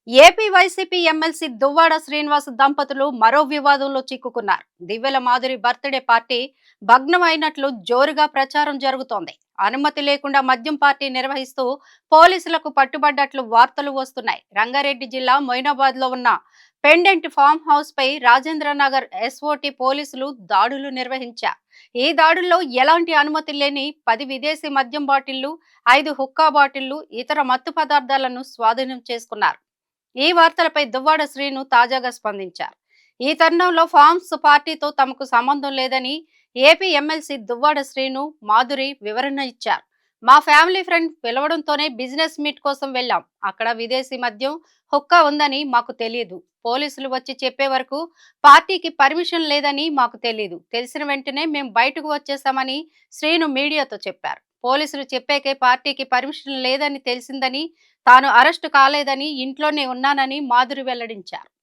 AP YCP MLC Duvvada Srinivas దంపతులు మరో వివాదంలో చిక్కుకున్నారు. దివ్యల మాధురి బర్త్డే పార్టీ భగ్నం అయినట్లు జోరుగా ప్రచారం జరుగుతోంది. అనుమతి లేకుండా మద్యం పార్టీ నిర్వహిస్తూ పోలీసులకు పట్టుబడ్డట్లు వార్తలు వస్తున్నాయి. రంగారెడ్డి జిల్లా మొయినాబాద్ లో ఉన్న పెండెంట్ ఫామ్ హౌస్ పై రాజేంద్రనగర్ ఎస్ఓటి పోలీసులు దాడులు నిర్వహించారు. ఈ దాడుల్లో ఎలాంటి అనుమతి లేని 10 విదేశీ మద్యం బాటిళ్లు, 5 హుక్కా బాటిళ్లు, ఇతర మత్తు పదార్థాలను స్వాధీనం చేసుకున్నారు. ఈ వార్తలపై దువ్వాడ శ్రీను తాజాగా స్పందించారు. ఈ తరుణంలో ఫార్మ్స్ పార్టీతో తమకు సంబంధం లేదని ఏపీ ఎమ్మెల్సీ దువ్వాడ శ్రీను మాధురి వివరణ ఇచ్చారు. మా ఫ్యామిలీ ఫ్రెండ్ పిలవడంతోనే బిజినెస్ మీట్ కోసం వెళ్ళాం. అక్కడ విదేశీ మద్యం హుక్కా ఉందని మాకు తెలియదు. పోలీసులు వచ్చి చెప్పే వరకు పార్టీకి పర్మిషన్ లేదని మాకు తెలియదు. తెలిసిన వెంటనే మేము బయటకు వచ్చేసామని శ్రీను మీడియాతో చెప్పారు. పోలీసులు చెప్పాకే పార్టీకి పర్మిషన్ లేదని తెలిసిందని, తాను అరెస్టు కాలేదని, ఇంట్లోనే ఉన్నానని మాధురి వెల్లడించారు.